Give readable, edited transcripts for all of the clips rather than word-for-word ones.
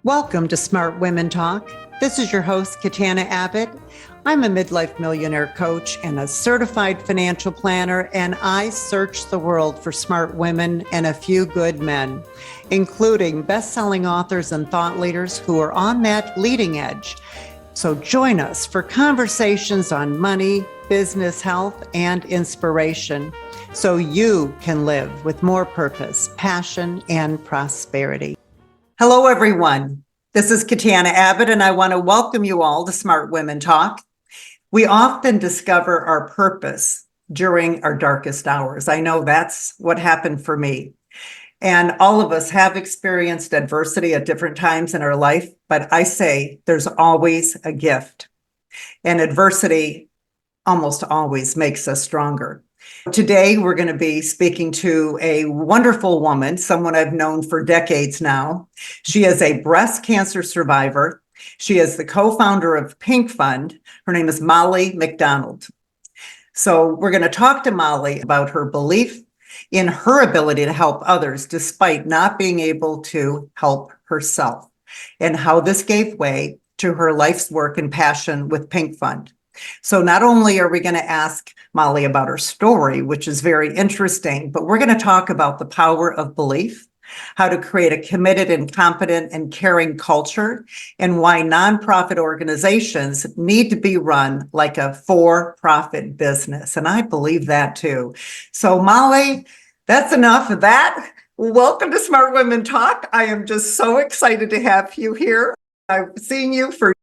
Welcome to Smart Women Talk. This is your host, Katana Abbott. I'm a midlife millionaire coach and a certified financial planner, and I search the world for smart women and a few good men, including best-selling authors and thought leaders who are on that leading edge. So join us for conversations on money, business, health, and inspiration, so you can live with more purpose, passion, and prosperity. Hello, everyone. This is Katana Abbott, and I want to welcome you all to Smart Women Talk. We often discover our purpose during our darkest hours. I know that's what happened for me. And all of us have experienced adversity at different times in our life, but I say there's always a gift. And adversity almost always makes us stronger. Today, we're going to be speaking to a wonderful woman, someone I've known for decades now. She is a breast cancer survivor. She is the co-founder of Pink Fund. Her name is Molly MacDonald. So we're going to talk to Molly about her belief in her ability to help others despite not being able to help herself, and how this gave way to her life's work and passion with Pink Fund. So not only are we going to ask Molly about her story, which is very interesting, but we're going to talk about the power of belief, how to create a committed and competent and caring culture, and why nonprofit organizations need to be run like a for-profit business. And I believe that too. So Molly, that's enough of that. Welcome to Smart Women Talk. I am just so excited to have you here. I've seen you for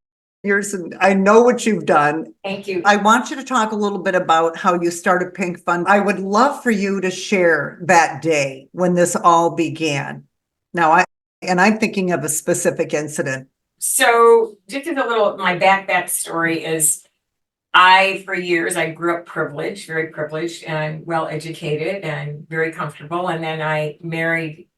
years, and I know what you've done. Thank you. I want you to talk a little bit about how you started Pink Fund. I would love for you to share that day when this all began. Now, I'm thinking of a specific incident. So just as a little, my back story is for years, I grew up privileged, very privileged and well-educated and very comfortable. And then I married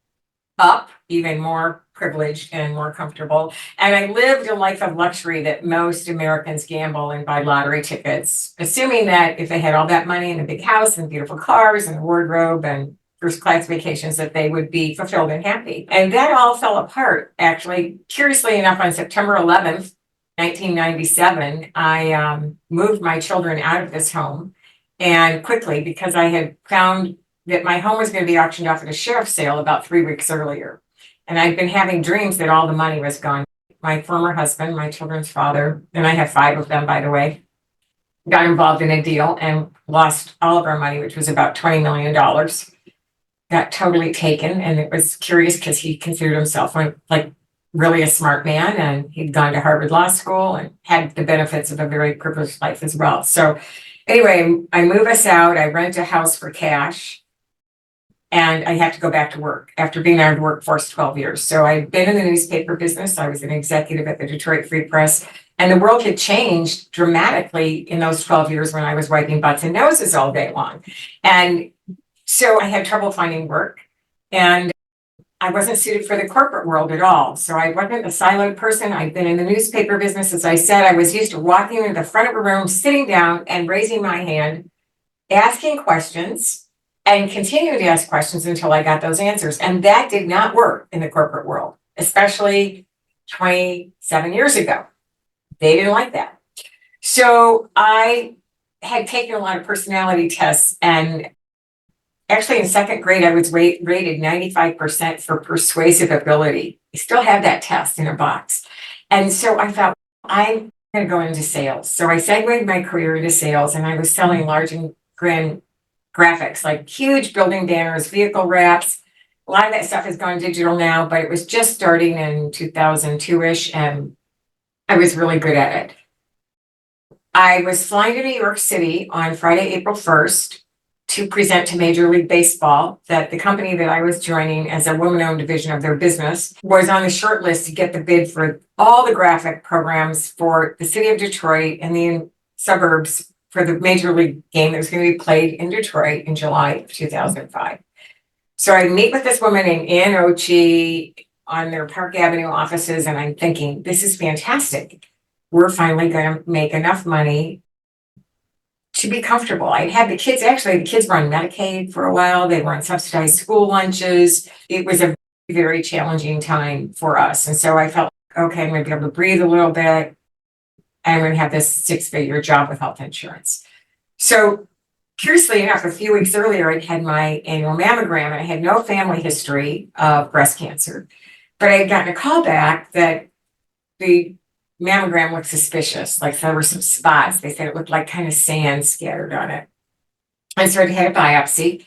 up, even more privileged and more comfortable. And I lived a life of luxury that most Americans gamble and buy lottery tickets, assuming that if they had all that money and a big house and beautiful cars and a wardrobe and first class vacations, that they would be fulfilled and happy. And that all fell apart, actually. Curiously enough, on September 11th, 1997, I moved my children out of this home, and quickly, because I had found that my home was going to be auctioned off at a sheriff's sale about 3 weeks earlier. And I'd been having dreams that all the money was gone. My former husband, my children's father, and I have 5 of them, by the way, got involved in a deal and lost all of our money, which was about $20 million. Got totally taken. And it was curious because he considered himself like really a smart man, and he'd gone to Harvard Law School and had the benefits of a very privileged life as well. So anyway, I move us out. I rent a house for cash. And I had to go back to work after being out of the workforce 12 years. So I'd been in the newspaper business. I was an executive at the Detroit Free Press. And the world had changed dramatically in those 12 years when I was wiping butts and noses all day long. And so I had trouble finding work. And I wasn't suited for the corporate world at all. So I wasn't a siloed person. I'd been in the newspaper business. As I said, I was used to walking into the front of a room, sitting down and raising my hand, asking questions, and continued to ask questions until I got those answers. And that did not work in the corporate world, especially 27 years ago. They didn't like that. So I had taken a lot of personality tests, and actually in second grade, I was rated 95% for persuasive ability. I still have that test in a box. And so I thought, I'm going to go into sales. So I segued my career into sales, and I was selling large and grand graphics, like huge building banners, vehicle wraps. A lot of that stuff has gone digital now, but it was just starting in 2002-ish, and I was really good at it. I was flying to New York City on Friday, April 1st to present to Major League Baseball that the company that I was joining as a woman-owned division of their business was on the short list to get the bid for all the graphic programs for the city of Detroit and the suburbs for the Major League game that was going to be played in Detroit in July of 2005. So I meet with this woman named Ann Ochi on their Park Avenue offices, and I'm thinking, this is fantastic. We're finally going to make enough money to be comfortable. I had the kids, actually, the kids were on Medicaid for a while. They were on subsidized school lunches. It was a very challenging time for us. And so I felt, okay, I'm going to be able to breathe a little bit. I'm going to have this 6-figure job with health insurance. So curiously enough, a few weeks earlier, I'd had my annual mammogram and I had no family history of breast cancer. But I had gotten a call back that the mammogram looked suspicious, like there were some spots. They said it looked like kind of sand scattered on it. And so I had a biopsy,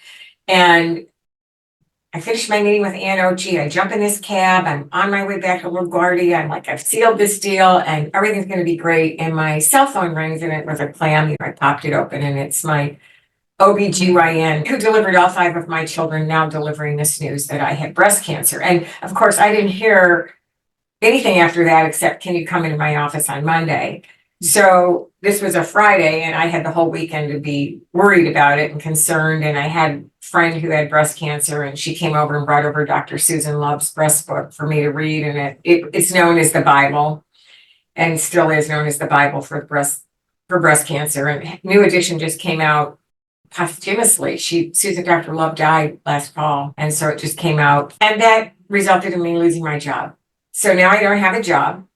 and I finished my meeting with Ann OG. I jump in this cab. I'm on my way back to LaGuardia. I'm like, I've sealed this deal and everything's going to be great. And my cell phone rings and it was a clam. I popped it open and it's my OBGYN who delivered all 5 of my children, now delivering this news that I had breast cancer. And of course, I didn't hear anything after that except, can you come into my office on Monday? So this was a Friday and I had the whole weekend to be worried about it and concerned. And I had a friend who had breast cancer and she came over and brought over Dr. Susan Love's breast book for me to read. And it's known as the Bible and still is known as the Bible for breast cancer. And new edition just came out posthumously. Dr. Love died last fall. And so it just came out and that resulted in me losing my job. So now I don't have a job.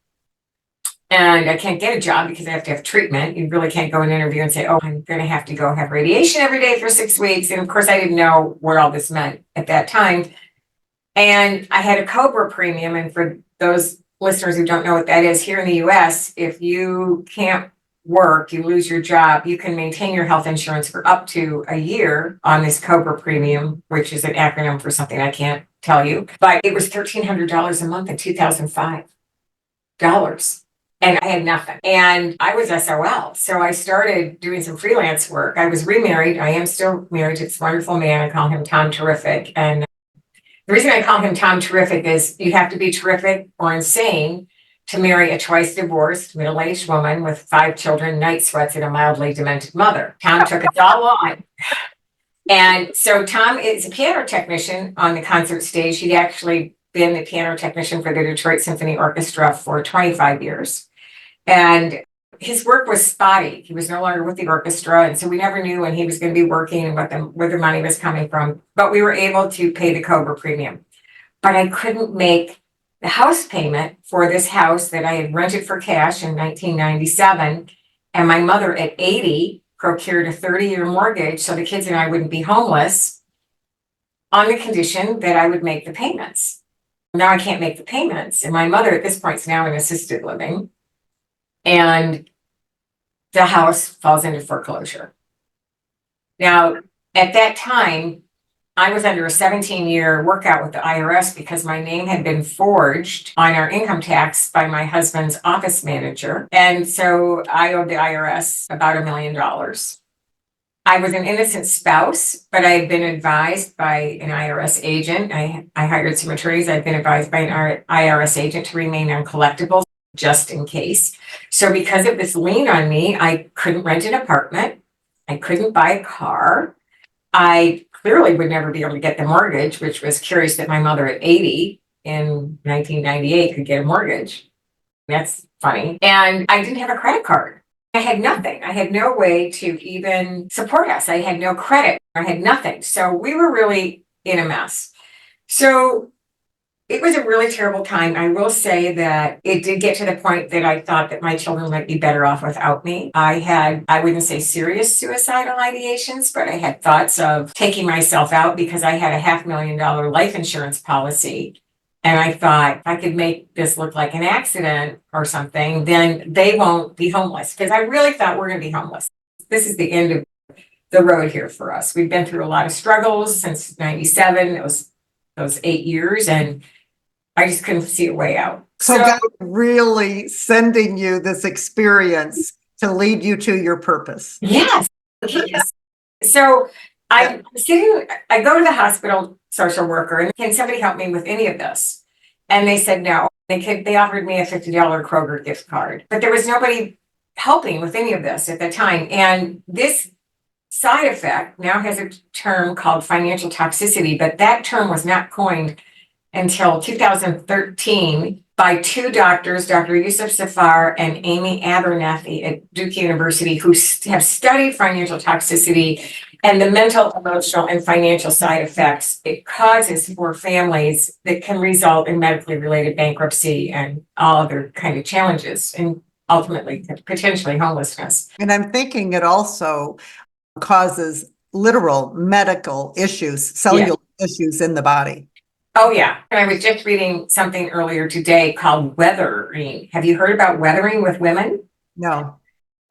And I can't get a job because I have to have treatment. You really can't go and interview and say, oh, I'm going to have to go have radiation every day for 6 weeks. And of course, I didn't know what all this meant at that time. And I had a COBRA premium. And for those listeners who don't know what that is, here in the US, if you can't work, you lose your job, you can maintain your health insurance for up to a year on this COBRA premium, which is an acronym for something I can't tell you. But it was $1,300 a month in 2005. And I had nothing. And I was SOL. So I started doing some freelance work. I was remarried. I am still married to this wonderful man. I call him Tom Terrific. And the reason I call him Tom Terrific is you have to be terrific or insane to marry a twice divorced, middle-aged woman with 5 children, night sweats, and a mildly demented mother. Tom took us all on. And so Tom is a piano technician on the concert stage. He'd actually been the piano technician for the Detroit Symphony Orchestra for 25 years. And his work was spotty. He was no longer with the orchestra. And so we never knew when he was going to be working and where the money was coming from. But we were able to pay the COBRA premium. But I couldn't make the house payment for this house that I had rented for cash in 1997. And my mother at 80 procured a 30-year mortgage so the kids and I wouldn't be homeless on the condition that I would make the payments. Now I can't make the payments. And my mother at this point is now in assisted living. And the house falls into foreclosure. Now, at that time, I was under a 17-year workout with the IRS because my name had been forged on our income tax by my husband's office manager. And so I owed the IRS about $1 million. I was an innocent spouse, but I had been advised by an IRS agent. I hired some attorneys. I'd been advised by an IRS agent to remain uncollectible just in case. So because of this lien on me, I couldn't rent an apartment. I couldn't buy a car. I clearly would never be able to get the mortgage, which was curious that my mother at 80 in 1998 could get a mortgage. That's funny. And I didn't have a credit card. I had nothing. I had no way to even support us. I had no credit. I had nothing. So we were really in a mess. So it was a really terrible time. I will say that it did get to the point that I thought that my children might be better off without me. I wouldn't say serious suicidal ideations, but I had thoughts of taking myself out because I had a $500,000 life insurance policy. And I thought if I could make this look like an accident or something, then they won't be homeless. Because I really thought we're going to be homeless. This is the end of the road here for us. We've been through a lot of struggles since 97. It was those 8 years. And I just couldn't see a way out. So God really sending you this experience to lead you to your purpose. Yes. Yes. So I go to the hospital social worker and can somebody help me with any of this? And they said no. They offered me a $50 Kroger gift card, but there was nobody helping with any of this at the time. And this side effect now has a term called financial toxicity, but that term was not coined until 2013 by two doctors, Dr. Yusuf Safar and Amy Abernethy at Duke University, who have studied financial toxicity and the mental, emotional, and financial side effects it causes for families that can result in medically related bankruptcy and all other kind of challenges, and ultimately potentially homelessness. And I'm thinking it also causes literal medical issues, cellular issues in the body. Oh, yeah. And I was just reading something earlier today called weathering. Have you heard about weathering with women? No.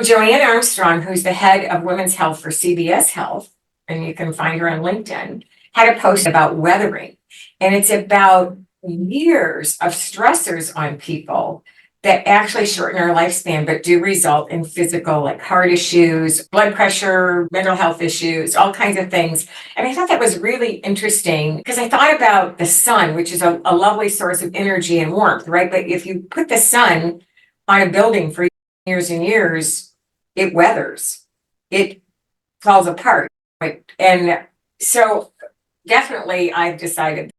Joanne Armstrong, who's the head of women's health for CBS Health, and you can find her on LinkedIn, had a post about weathering. And it's about years of stressors on people that actually shorten our lifespan, but do result in physical, like heart issues, blood pressure, mental health issues, all kinds of things. And I thought that was really interesting because I thought about the sun, which is a lovely source of energy and warmth, right? But if you put the sun on a building for years and years, it weathers, it falls apart. Right? And so definitely I've decided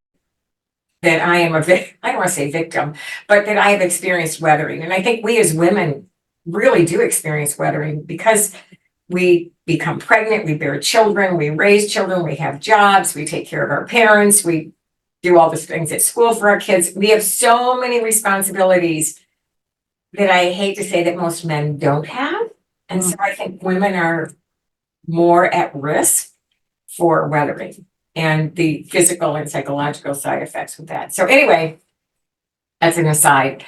that I am I don't want to say victim, but that I have experienced weathering. And I think we as women really do experience weathering because we become pregnant, we bear children, we raise children, we have jobs, we take care of our parents, we do all the things at school for our kids. We have so many responsibilities that I hate to say that most men don't have. And so I think women are more at risk for weathering and the physical and psychological side effects with that. So anyway, that's an aside.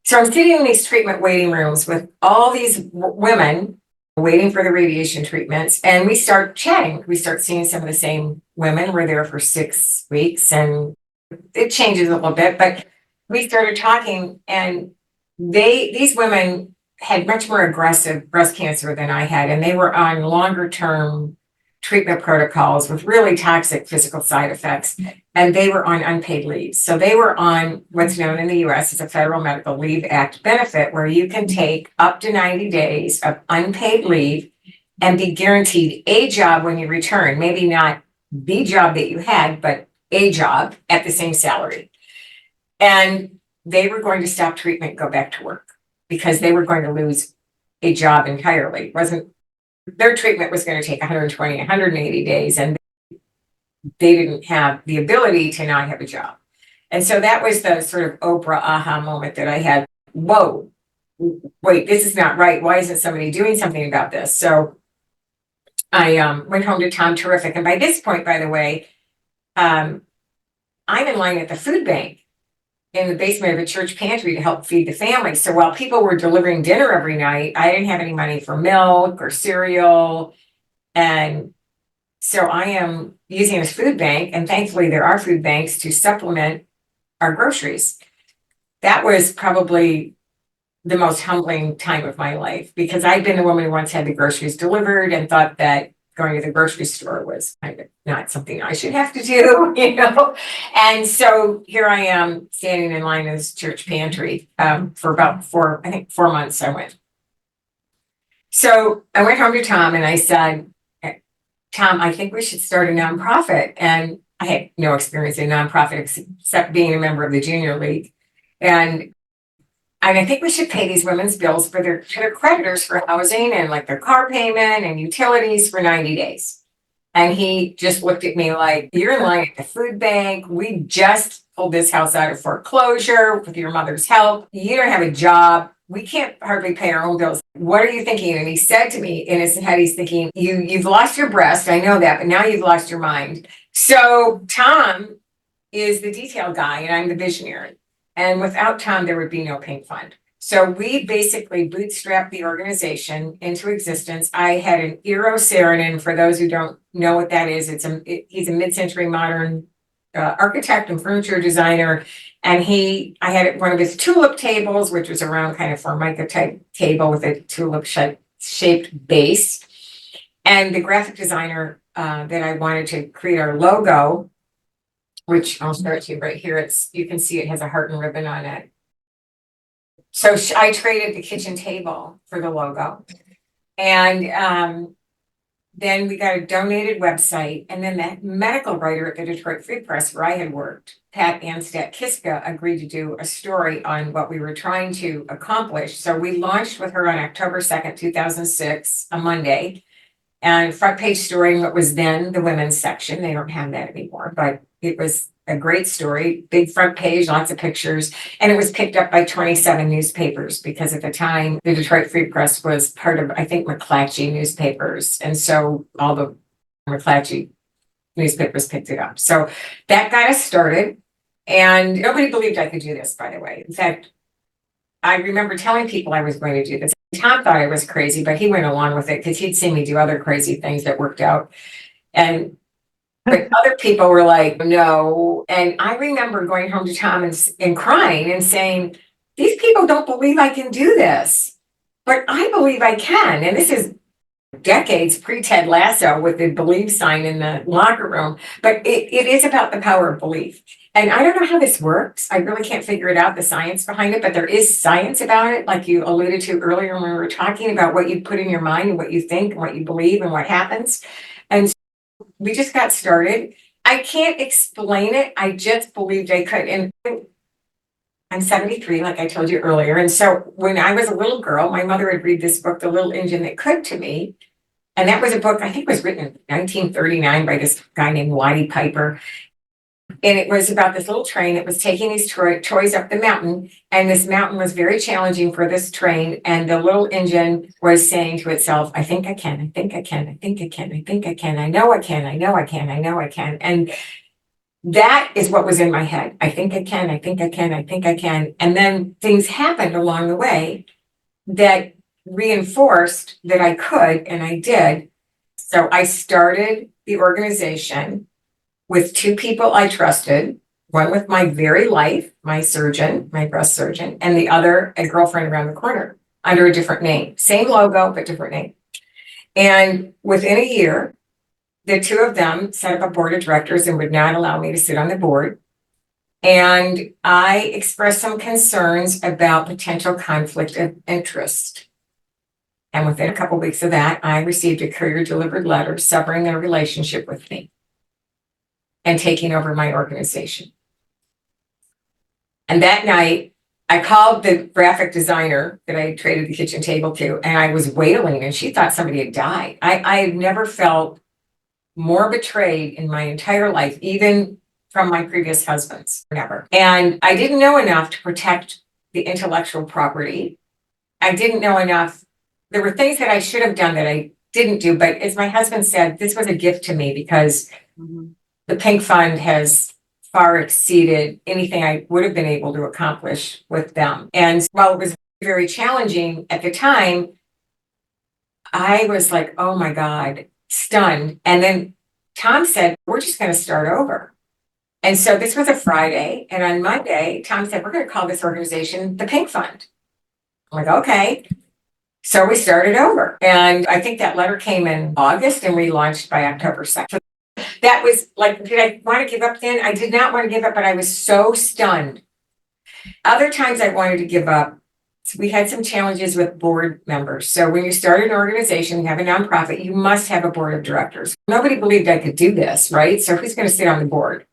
So I'm sitting in these treatment waiting rooms with all these women waiting for the radiation treatments, and we start chatting. We start seeing some of the same women. We're there for 6 weeks, and it changes a little bit, but we started talking, and these women had much more aggressive breast cancer than I had, and they were on longer term treatment protocols with really toxic physical side effects, and they were on unpaid leave. So they were on what's known in the US as a Federal Medical Leave Act benefit, where you can take up to 90 days of unpaid leave and be guaranteed a job when you return, maybe not the job that you had, but a job at the same salary. And they were going to stop treatment and go back to work because they were going to lose a job entirely. Their treatment was going to take 120, 180 days, and they didn't have the ability to not have a job. And so that was the sort of Oprah aha moment that I had. Whoa, wait, this is not right. Why isn't somebody doing something about this? So I went home to Tom Terrific. And by this point, by the way, I'm in line at the food bank in the basement of a church pantry to help feed the family. So while people were delivering dinner every night, I didn't have any money for milk or cereal. And so I am using this food bank, and thankfully there are food banks to supplement our groceries. That was probably the most humbling time of my life because I'd been the woman who once had the groceries delivered and thought that going to the grocery store was kind of not something I should have to do, you know? And so here I am standing in line in this church pantry for about 4 months I went. So I went home to Tom and I said, Tom, I think we should start a nonprofit. And I had no experience in nonprofit except being a member of the junior league. And I think we should pay these women's bills for their creditors for housing and like their car payment and utilities for 90 days. And he just looked at me like, you're in line at the food bank. We just pulled this house out of foreclosure with your mother's help. You don't have a job. We can't hardly pay our own bills. What are you thinking? And he said to me in his head, he's thinking, you've lost your breast. I know that, but now you've lost your mind. So Tom is the detail guy and I'm the visionary. And without Tom, there would be no Pink Fund. So we basically bootstrapped the organization into existence. I had an Eero Saarinen, for those who don't know what that is. He's a mid-century modern architect and furniture designer. And I had one of his tulip tables, which was a round kind of formica type table with a tulip shaped base. And the graphic designer that I wanted to create our logo, which I'll show it to you right here. You can see it has a heart and ribbon on it. So I traded the kitchen table for the logo. And then we got a donated website, and then the medical writer at the Detroit Free Press where I had worked, Pat Anstadt-Kiska, agreed to do a story on what we were trying to accomplish. So we launched with her on October 2nd, 2006, a Monday. And front page story, what was then the women's section. They don't have that anymore, but it was a great story, big front page, lots of pictures. And it was picked up by 27 newspapers because at the time, the Detroit Free Press was part of, I think, McClatchy newspapers. And so all the McClatchy newspapers picked it up. So that got us started. And nobody believed I could do this, by the way. In fact, I remember telling people I was going to do this. Tom thought I was crazy, but he went along with it because he'd seen me do other crazy things that worked out. But other people were like, no. And I remember going home to Tom and crying and saying, these people don't believe I can do this, but I believe I can. And this is decades pre-Ted Lasso with the believe sign in the locker room. But it is about the power of belief. And I don't know how this works. I really can't figure it out, the science behind it, but there is science about it, like you alluded to earlier when we were talking about what you put in your mind and what you think and what you believe and what happens. And so we just got started. I can't explain it. I just believed I could. And I'm 73, like I told you earlier. And so when I was a little girl, my mother would read this book, The Little Engine That Could, to me. And that was a book, I think was written in 1939 by this guy named Waddy Piper. And it was about this little train that was taking these toys up the mountain. And this mountain was very challenging for this train. And the little engine was saying to itself, I think I can, I think I can, I think I can, I think I can, I know I can, I know I can, I know I can. And that is what was in my head. I think I can, I think I can, I think I can. And then things happened along the way that reinforced that I could, and I did. So I started the organization with two people I trusted, one with my very life, my surgeon, my breast surgeon, and the other, a girlfriend around the corner under a different name. Same logo, but different name. And within a year, the two of them set up a board of directors and would not allow me to sit on the board. And I expressed some concerns about potential conflict of interest. And within a couple of weeks of that, I received a courier delivered letter severing their relationship with me and taking over my organization. And that night, I called the graphic designer that I traded the kitchen table to, and I was wailing, and she thought somebody had died. I had never felt more betrayed in my entire life, even from my previous husbands, never. And I didn't know enough to protect the intellectual property. I didn't know enough. There were things that I should have done that I didn't do, but as my husband said, this was a gift to me because the Pink Fund has far exceeded anything I would have been able to accomplish with them. And while it was very challenging at the time, I was like, oh my God, stunned. And then Tom said, we're just going to start over. And so this was a Friday. And on Monday, Tom said, we're going to call this organization the Pink Fund. I'm like, okay. So we started over. And I think that letter came in August and we launched by October 2nd. That was like, did I want to give up then? I did not want to give up, but I was so stunned. Other times I wanted to give up. So we had some challenges with board members. So when you start an organization, you have a nonprofit, you must have a board of directors. Nobody believed I could do this, right? So who's going to sit on the board?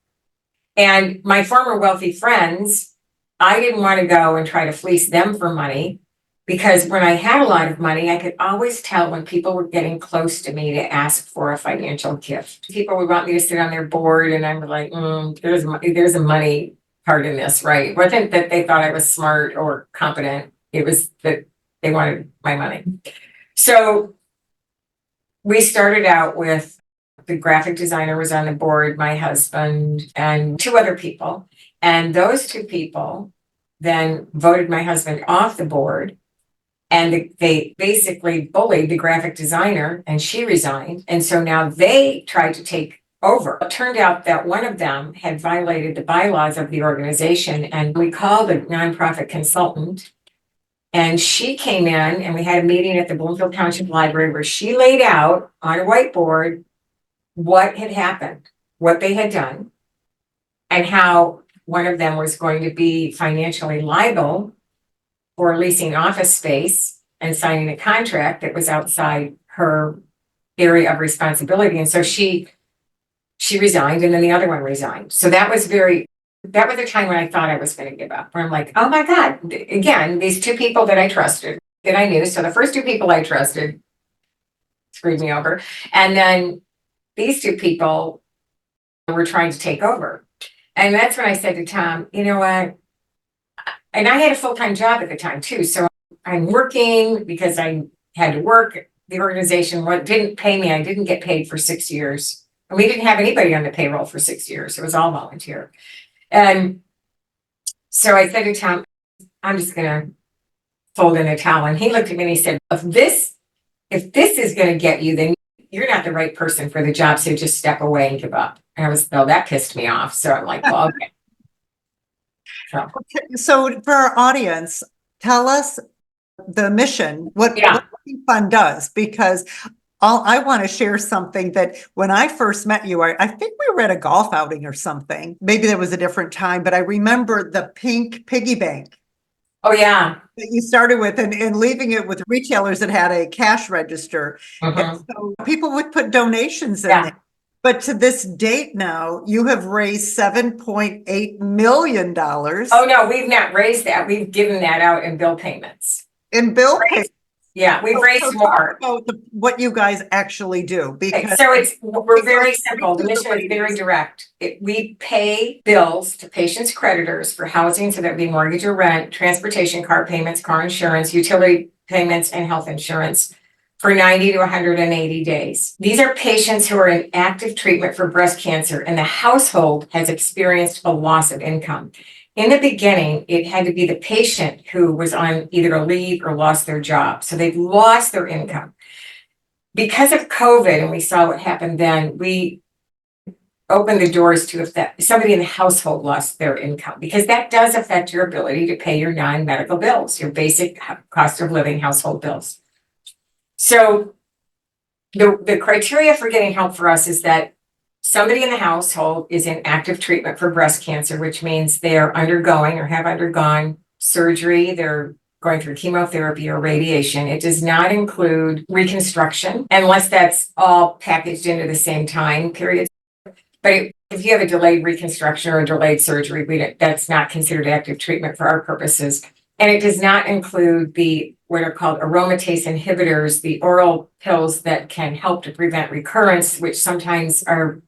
And my former wealthy friends, I didn't want to go and try to fleece them for money. Because when I had a lot of money, I could always tell when people were getting close to me to ask for a financial gift. People would want me to sit on their board, and I'm like, there's a money part in this, right? It wasn't that they thought I was smart or competent. It was that they wanted my money. So we started out with the graphic designer was on the board, my husband, and two other people. And those two people then voted my husband off the board. And they basically bullied the graphic designer and she resigned. And so now they tried to take over. It turned out that one of them had violated the bylaws of the organization. And we called a nonprofit consultant and she came in and we had a meeting at the Bloomfield Township Library where she laid out on a whiteboard what had happened, what they had done, and how one of them was going to be financially liable for leasing office space and signing a contract that was outside her area of responsibility. And so she resigned, and then the other one resigned. So that was a time when I thought I was going to give up, where I'm like, oh my God, again, these two people that I trusted, that I knew. So the first two people I trusted screwed me over. And then these two people were trying to take over. And that's when I said to Tom, you know what? And I had a full-time job at the time too. So I'm working because I had to work. The organization didn't pay me. I didn't get paid for 6 years. And we didn't have anybody on the payroll for 6 years. It was all volunteer. And so I said to Tom, I'm just going to fold in a towel. And he looked at me and he said, if this is going to get you, then you're not the right person for the job. So just step away and give up. And that pissed me off. So I'm like, well, okay. So for our audience, tell us the mission, what the fund does, because I want to share something that when I first met you, I think we were at a golf outing or something. Maybe there was a different time, but I remember the pink piggy bank. Oh, yeah. That you started with and leaving it with retailers that had a cash register. And so people would put donations in there. But to this date now, you have raised $7.8 million. Oh, no, we've not raised that. We've given that out in bill payments. In bill payments? Yeah, we've raised more. About what you guys actually do. Because we're very simple. The mission is very direct. We pay bills to patients' creditors for housing, so that would be mortgage or rent, transportation, car payments, car insurance, utility payments, and health insurance for 90 to 180 days. These are patients who are in active treatment for breast cancer, and the household has experienced a loss of income. In the beginning, it had to be the patient who was on either a leave or lost their job. So they've lost their income. Because of COVID, and we saw what happened then, we opened the doors to if somebody in the household lost their income, because that does affect your ability to pay your non-medical bills, your basic cost of living household bills. So the criteria for getting help for us is that somebody in the household is in active treatment for breast cancer, which means they are undergoing or have undergone surgery. They're going through chemotherapy or radiation. It does not include reconstruction, unless that's all packaged into the same time period. But if you have a delayed reconstruction or a delayed surgery, that's not considered active treatment for our purposes. And it does not include what are called aromatase inhibitors, the oral pills that can help to prevent recurrence, which sometimes are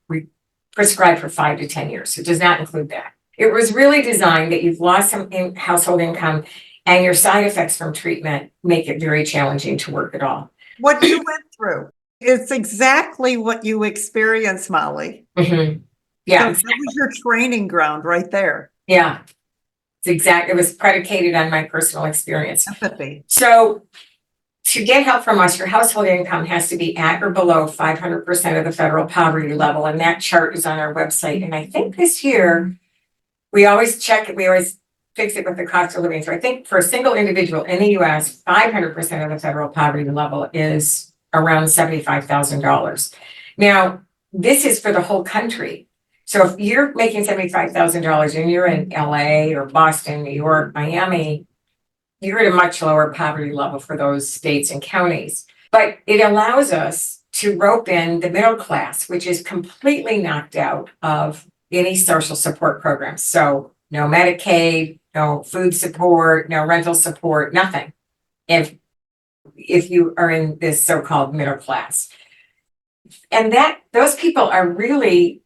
prescribed for 5 to 10 years. So it does not include that. It was really designed that you've lost some household income, and your side effects from treatment make it very challenging to work at all. What you went through. It's exactly what you experienced, Molly. Mm-hmm. Yeah. So exactly. That was your training ground right there. Yeah. It was predicated on my personal experience. Empathy. So to get help from us, your household income has to be at or below 500% of the federal poverty level. And that chart is on our website. And I think this year, we always fix it with the cost of living. So I think for a single individual in the US, 500% of the federal poverty level is around $75,000. Now, this is for the whole country. So if you're making $75,000 and you're in LA or Boston, New York, Miami, you're at a much lower poverty level for those states and counties. But it allows us to rope in the middle class, which is completely knocked out of any social support programs. So no Medicaid, no food support, no rental support, nothing. If you are in this so-called middle class. And those people are really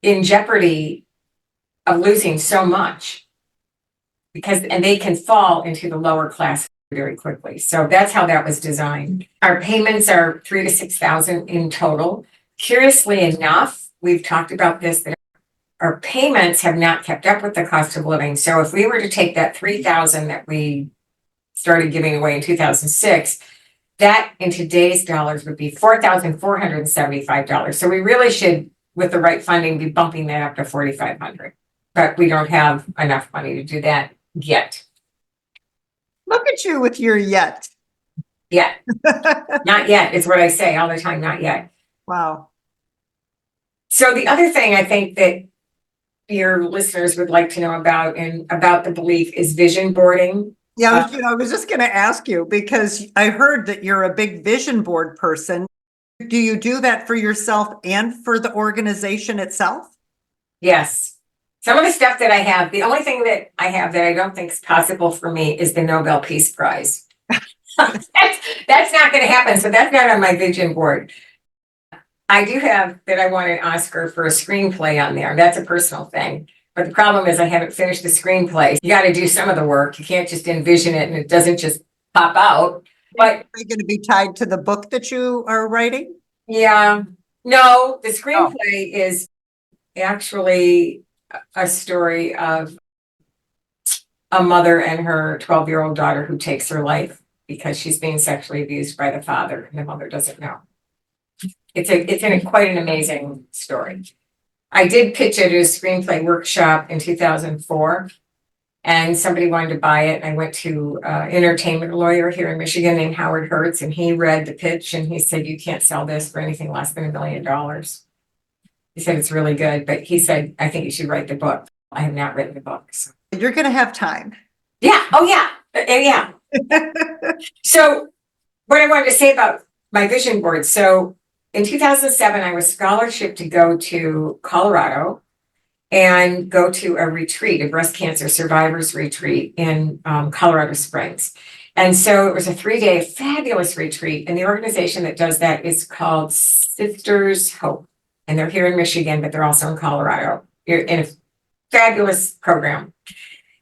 in jeopardy of losing so much, and they can fall into the lower class very quickly. So that's how that was designed. Our payments are $3,000 to $6,000 in total. Curiously enough, we've talked about this, that our payments have not kept up with the cost of living. So if we were to take that $3,000 that we started giving away in 2006, that in today's dollars would be $4,475. So we really should, with the right funding, be bumping that up to $4,500. But we don't have enough money to do that yet. Look at you with your yet. Yet. Not yet is what I say all the time, not yet. Wow. So the other thing I think that your listeners would like to know about the belief is vision boarding. Yeah, I was just going to ask you, because I heard that you're a big vision board person. Do you do that for yourself and for the organization itself? Yes. Some of the stuff that I have, the only thing that I have that I don't think is possible for me is the Nobel Peace Prize. That's not going to happen. So that's not on my vision board. I do have that I want an Oscar for a screenplay on there. That's a personal thing. But the problem is I haven't finished the screenplay. You got to do some of the work. You can't just envision it and it doesn't just pop out. But Are you going to be tied to the book that you are writing? yeah, no, the screenplay is actually a story of a mother and her 12-year-old daughter who takes her life because she's being sexually abused by the father and the mother doesn't know. It's quite an amazing story. I did pitch it at a screenplay workshop in 2004 and somebody wanted to buy it. I went to an entertainment lawyer here in Michigan named Howard Hertz and he read the pitch and he said, you can't sell this for anything less than $1 million. He said, it's really good, but he said, I think you should write the book. I have not written the book. So. You're going to have time. Yeah. Oh, yeah. Yeah. So what I wanted to say about my vision board. So in 2007, I was scholarship to go to Colorado and go to a retreat, a breast cancer survivors retreat in Colorado Springs. And so it was a 3-day fabulous retreat. And the organization that does that is called Sisters Hope. And they're here in Michigan, but they're also in Colorado. You're in a fabulous program.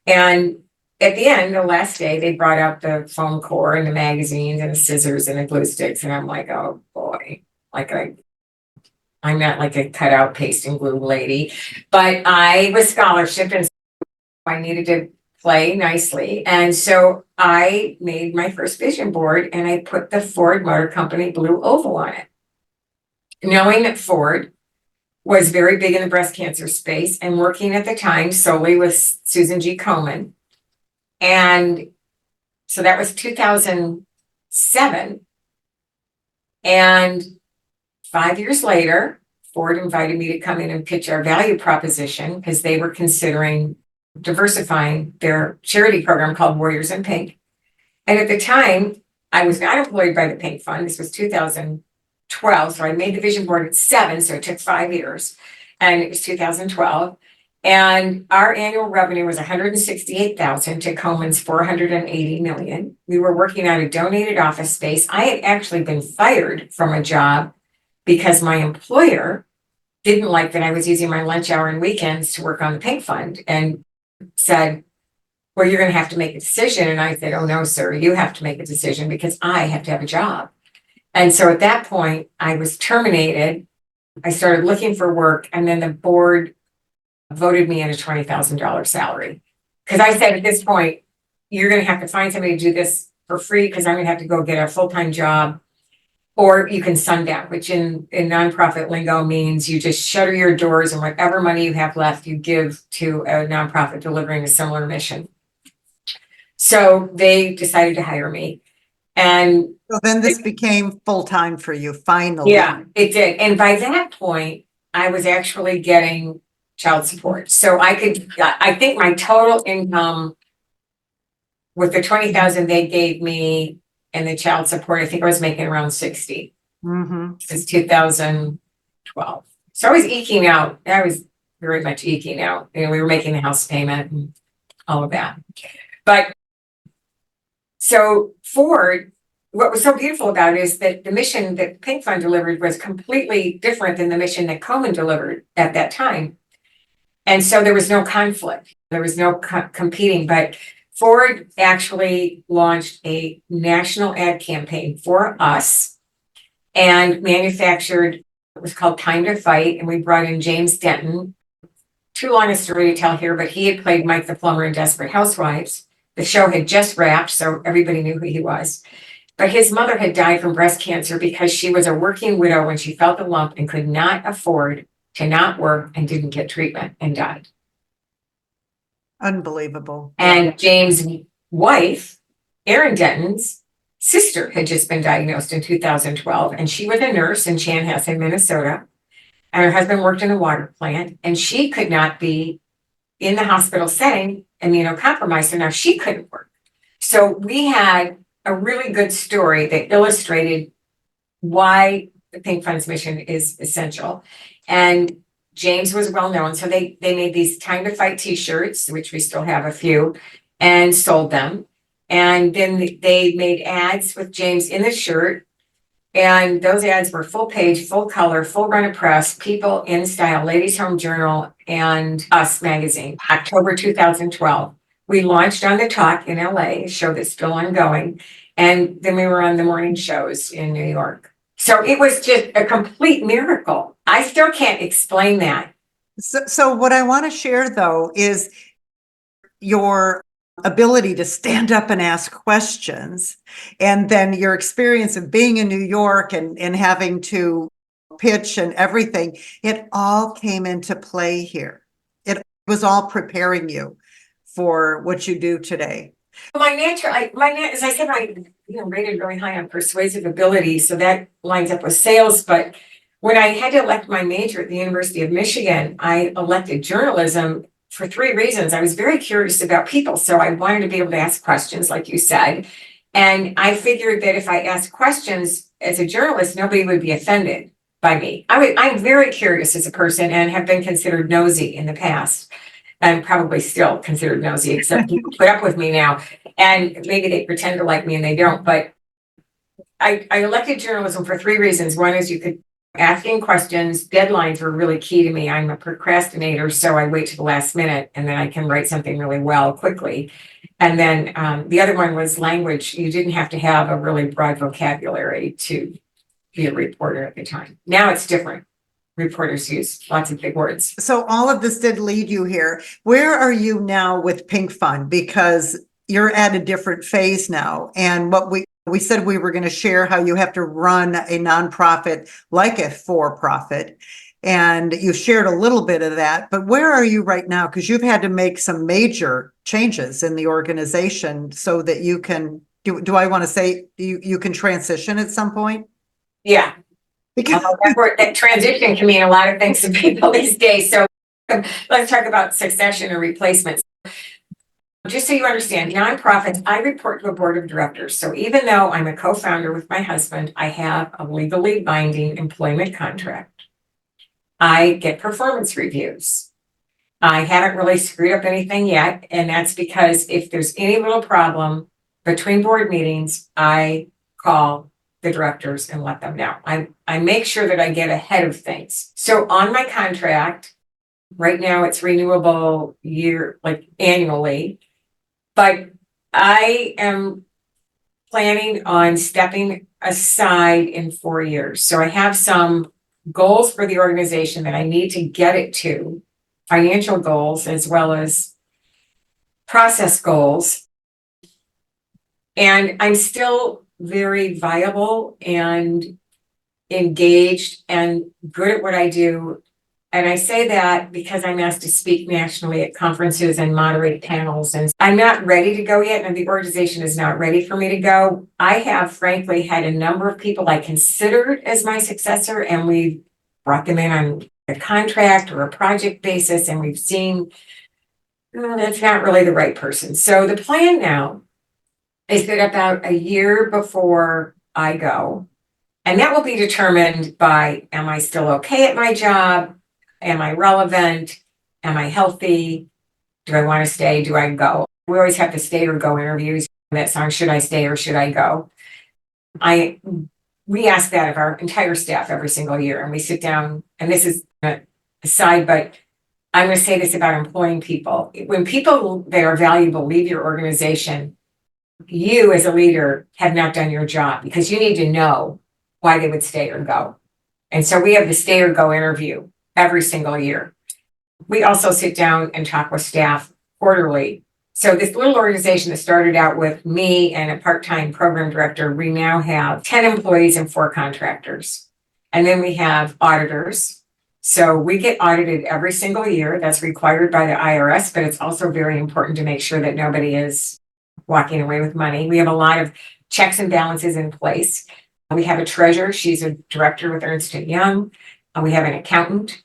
And at the end, the last day, they brought out the foam core and the magazines and the scissors and the glue sticks. And I'm like, oh boy, I'm not like a cutout paste and glue lady, but I was scholarship and I needed to play nicely. And so I made my first vision board and I put the Ford Motor Company blue oval on it. Knowing that Ford was very big in the breast cancer space and working at the time solely with Susan G. Komen. And so that was 2007. And 5 years later, Ford invited me to come in and pitch our value proposition because they were considering diversifying their charity program called Warriors in Pink. And at the time, I was not employed by the Pink Fund. This was 2012. So I made the vision board at 7, so it took 5 years. And it was 2012. And our annual revenue was $168,000 to Komen's $480 million. We were working out a donated office space. I had actually been fired from a job because my employer didn't like that I was using my lunch hour and weekends to work on the Pink Fund and said, well, you're going to have to make a decision. And I said, oh, no, sir, you have to make a decision because I have to have a job. And so at that point, I was terminated. I started looking for work and then the board voted me in a $20,000 salary. Because I said at this point, you're going to have to find somebody to do this for free because I'm going to have to go get a full-time job. Or you can sundown, which in nonprofit lingo means you just shutter your doors and whatever money you have left, you give to a nonprofit delivering a similar mission. So they decided to hire me. And so then this became full-time for you, finally. Yeah, it did. And by that point, I was actually getting child support. So I think my total income with the 20,000 they gave me and the child support, I think I was making around 60 since 2012. So I was eking out. I was very much eking out. You know, we were making the house payment and all of that. But so Ford, what was so beautiful about it is that the mission that Pink Fund delivered was completely different than the mission that Komen delivered at that time. And so there was no conflict. There was no competing, but Ford actually launched a national ad campaign for us and manufactured what was called Time to Fight. And we brought in James Denton. Too long a story to tell here, but he had played Mike the Plumber in Desperate Housewives. The show had just wrapped, so everybody knew who he was. But his mother had died from breast cancer because she was a working widow when she felt the lump and could not afford to not work and didn't get treatment and died. Unbelievable. And James' wife, Erin Denton's sister, had just been diagnosed in 2012. And she was a nurse in Chanhassen, Minnesota. And her husband worked in a water plant. And she could not be in the hospital setting immunocompromised. So now she couldn't work. So we had a really good story that illustrated why the Pink Fund's mission is essential. And James was well known, so they made these Time to Fight t-shirts, which we still have a few, and sold them. And then they made ads with James in the shirt. And those ads were full page, full color, full run of press, People in Style, Ladies Home Journal, and Us Magazine, October 2012. We launched on the Talk in LA, a show that's still ongoing. And then we were on the morning shows in New York. So it was just a complete miracle. I still can't explain that. So what I want to share, though, is your ability to stand up and ask questions, and then your experience of being in New York and having to pitch and everything. It all came into play here. It was all preparing you for what you do today. As I said, I rated really high on persuasive ability, so that lines up with sales. But when I had to elect my major at the University of Michigan, I elected journalism for 3 reasons. I was very curious about people, so I wanted to be able to ask questions, like you said. And I figured that if I asked questions as a journalist, nobody would be offended by me. I'm very curious as a person and have been considered nosy in the past. I'm probably still considered nosy, except people put up with me now. And maybe they pretend to like me and they don't. But I elected journalism for 3 reasons. One is you could asking questions. Deadlines were really key to me. I'm a procrastinator, so I wait to the last minute and then I can write something really well quickly. And then the other one was language. You didn't have to have a really broad vocabulary to be a reporter at the time. Now it's different. Reporters use lots of big words. So all of this did lead you here. Where are you now with Pink Fund? Because you're at a different phase now. And what we said we were going to share how you have to run a nonprofit like a for-profit. And you shared a little bit of that, but where are you right now? Because you've had to make some major changes in the organization so that you can, do I want to say you can transition at some point? Yeah. Because that transition can mean a lot of things to people these days. So let's talk about succession or replacements. Just so you understand, nonprofits, I report to a board of directors. So even though I'm a co-founder with my husband, I have a legally binding employment contract. I get performance reviews. I haven't really screwed up anything yet. And that's because if there's any little problem between board meetings, I call the directors and let them know. I make sure that I get ahead of things. So on my contract, right now it's renewable annually, but I am planning on stepping aside in 4 years. So I have some goals for the organization that I need to get it to, financial goals as well as process goals. And I'm still very viable and engaged and good at what I do. And I say that because I'm asked to speak nationally at conferences and moderate panels. And I'm not ready to go yet, and the organization is not ready for me to go. I have, frankly, had a number of people I considered as my successor, and we've brought them in on a contract or a project basis, and we've seen that's not really the right person. So the plan now is that about a year before I go, and that will be determined by, am I still okay at my job? Am I relevant? Am I healthy? Do I want to stay? Do I go? We always have the stay or go interviews. That song, should I stay or should I go? We ask that of our entire staff every single year, and we sit down, and this is a aside, but I'm going to say this about employing people. When people that are valuable leave your organization, you as a leader have not done your job, because you need to know why they would stay or go. And so we have the stay or go interview every single year. We also sit down and talk with staff quarterly. So this little organization that started out with me and a part-time program director, we now have 10 employees and 4 contractors. And then we have auditors. So we get audited every single year. That's required by the IRS, but it's also very important to make sure that nobody is walking away with money. We have a lot of checks and balances in place. We have a treasurer. She's a director with Ernst & Young. We have an accountant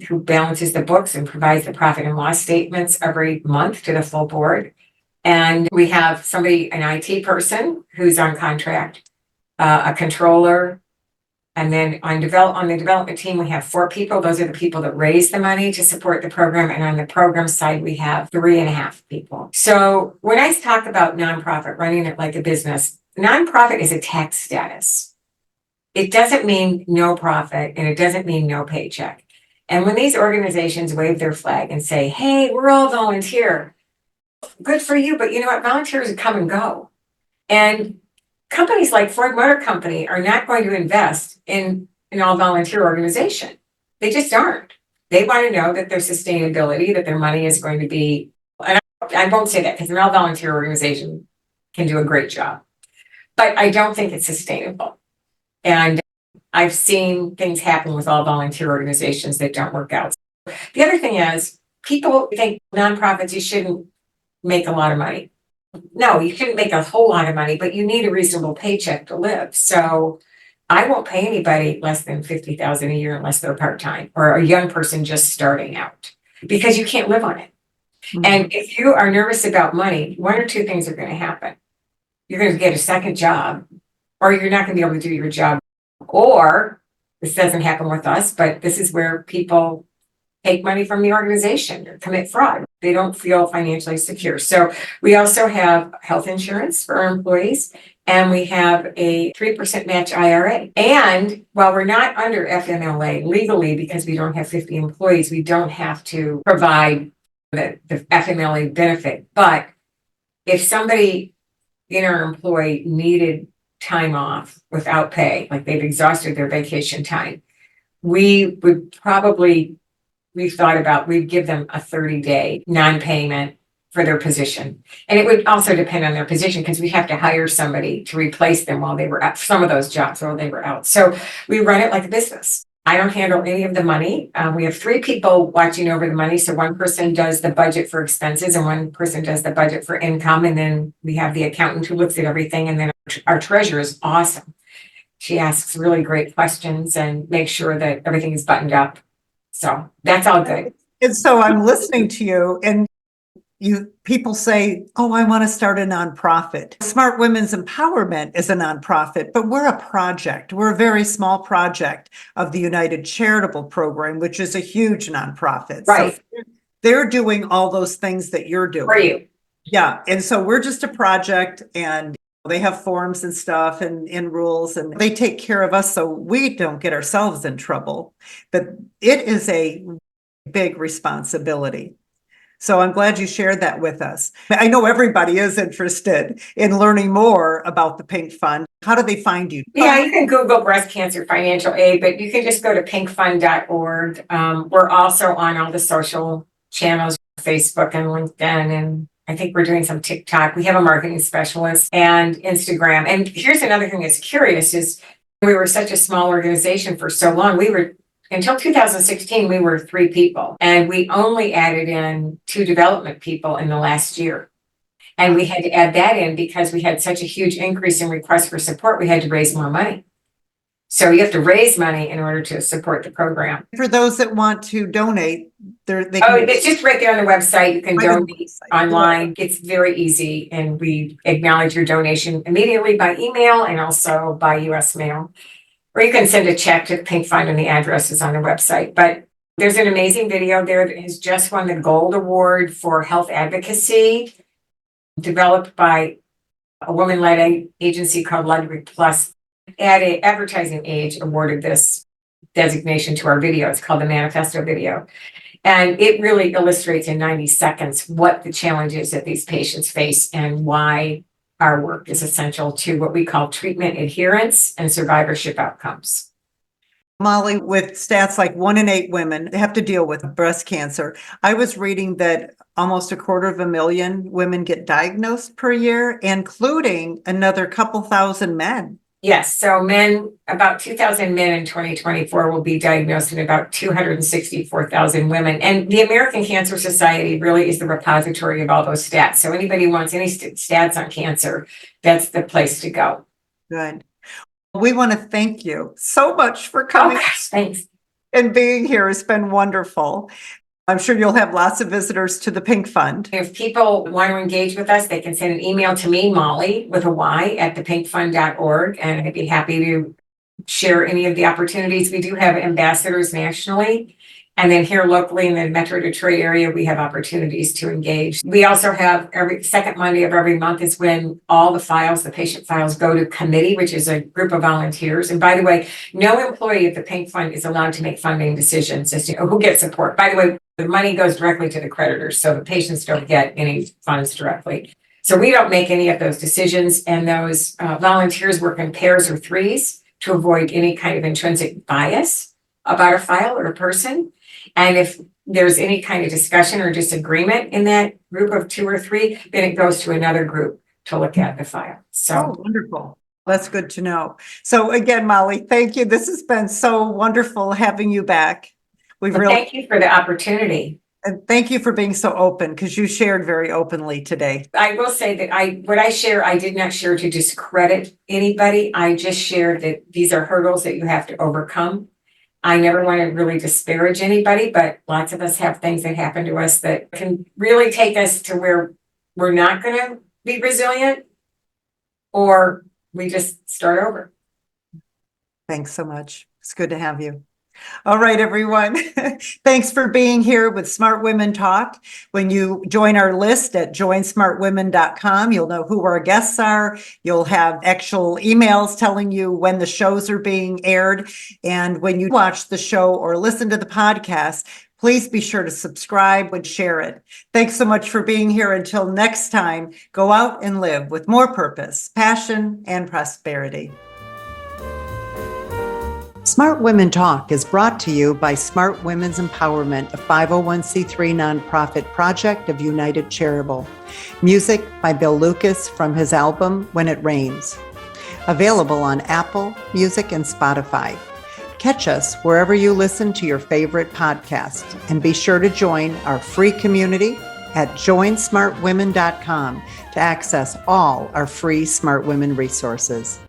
who balances the books and provides the profit and loss statements every month to the full board. And we have somebody, an IT person who's on contract, a controller, And then on the development team, we have 4 people. Those are the people that raise the money to support the program. And on the program side, we have 3.5 people. So when I talk about nonprofit, running it like a business, nonprofit is a tax status. It doesn't mean no profit and it doesn't mean no paycheck. And when these organizations wave their flag and say, hey, we're all volunteer, good for you. But you know what? Volunteers come and go. And companies like Ford Motor Company are not going to invest in an all volunteer organization. They just aren't. They want to know that their sustainability, that their money is going to be, and I won't say that because an all volunteer organization can do a great job, but I don't think it's sustainable. And I've seen things happen with all volunteer organizations that don't work out. The other thing is people think nonprofits, you shouldn't make a lot of money. No, you shouldn't make a whole lot of money, but you need a reasonable paycheck to live. So I won't pay anybody less than $50,000 a year unless they're part-time or a young person just starting out, because you can't live on it. Mm-hmm. And if you are nervous about money, 1 or 2 things are going to happen. You're going to get a second job, or you're not going to be able to do your job. Or this doesn't happen with us, but this is where people take money from the organization or commit fraud. They don't feel financially secure. So we also have health insurance for our employees, and we have a 3% match IRA. And while we're not under FMLA legally, because we don't have 50 employees, we don't have to provide the FMLA benefit. But if somebody in our employee needed time off without pay, like they've exhausted their vacation time, we would probably, we've thought about, we'd give them a 30-day non-payment for their position. And it would also depend on their position, because we have to hire somebody to replace them while they were at some of those jobs while they were out. So we run it like a business. I don't handle any of the money. We have 3 people watching over the money. So 1 person does the budget for expenses and 1 person does the budget for income. And then we have the accountant who looks at everything. And then our treasurer is awesome. She asks really great questions and makes sure that everything is buttoned up. So that's all good. And so I'm listening to you, and people say, oh, I want to start a nonprofit. Smart Women's Empowerment is a nonprofit, but we're a project. We're a very small project of the United Charitable Program, which is a huge nonprofit. Right. So they're doing all those things that you're doing. For you. Yeah. And so we're just a project, and they have forms and stuff and rules, and they take care of us so we don't get ourselves in trouble. But it is a big responsibility. So I'm glad you shared that with us. I know everybody is interested in learning more about the Pink Fund. How do they find you? Yeah, you can Google breast cancer financial aid, but you can just go to pinkfund.org. We're also on all the social channels, Facebook and LinkedIn, and I think we're doing some TikTok. We have a marketing specialist and Instagram. And here's another thing that's curious is we were such a small organization for so long. Until 2016, we were 3 people, and we only added in 2 development people in the last year. And we had to add that in because we had such a huge increase in requests for support. We had to raise more money. So you have to raise money in order to support the program. For those that want to donate, it's just right there on the website. You can donate online. It's very easy, and we acknowledge your donation immediately by email and also by US mail. Or you can send a check to the Pink Fund, and the address is on the website. But there's an amazing video there that has just won the Gold Award for Health Advocacy, developed by a woman-led agency called Ludwig Plus. Advertising Age awarded this designation to our video. It's called the Manifesto video. And it really illustrates in 90 seconds what the challenges that these patients face and why our work is essential to what we call treatment adherence and survivorship outcomes. Molly, with stats like 1 in 8 women have to deal with breast cancer. I was reading that almost 250,000 women get diagnosed per year, including another couple thousand men. Yes, so about 2,000 men in 2024 will be diagnosed, and about 264,000 women. And the American Cancer Society really is the repository of all those stats. So anybody who wants any stats on cancer, that's the place to go. Good. We want to thank you so much for coming. Thanks. And being here. It's been wonderful. I'm sure you'll have lots of visitors to the Pink Fund. If people want to engage with us, they can send an email to me, Molly, with a Y, at thepinkfund.org, and I'd be happy to share any of the opportunities. We do have ambassadors nationally. And then here locally in the Metro Detroit area, we have opportunities to engage. We also have every second Monday of every month is when all the patient files go to committee, which is a group of volunteers. And by the way, no employee of the Pink Fund is allowed to make funding decisions as to who gets support. By the way, the money goes directly to the creditors, so the patients don't get any funds directly. So we don't make any of those decisions, and those volunteers work in pairs or threes to avoid any kind of intrinsic bias about a file or a person. And if there's any kind of discussion or disagreement in that group of 2 or 3, then it goes to another group to look at the file. So wonderful. That's good to know. So again, Molly, thank you. This has been so wonderful having you back. Thank you for the opportunity. And thank you for being so open, because you shared very openly today. I will say that what I share, I did not share to discredit anybody. I just shared that these are hurdles that you have to overcome. I never want to really disparage anybody, but lots of us have things that happen to us that can really take us to where we're not going to be resilient, or we just start over. Thanks so much. It's good to have you. All right, everyone. Thanks for being here with Smart Women Talk. When you join our list at joinsmartwomen.com, you'll know who our guests are. You'll have actual emails telling you when the shows are being aired. And when you watch the show or listen to the podcast, please be sure to subscribe and share it. Thanks so much for being here. Until next time, go out and live with more purpose, passion, and prosperity. Smart Women Talk is brought to you by Smart Women's Empowerment, a 501c3 nonprofit project of United Charitable. Music by Bill Lucas from his album When It Rains. Available on Apple Music and Spotify. Catch us wherever you listen to your favorite podcast, and be sure to join our free community at joinsmartwomen.com to access all our free Smart Women resources.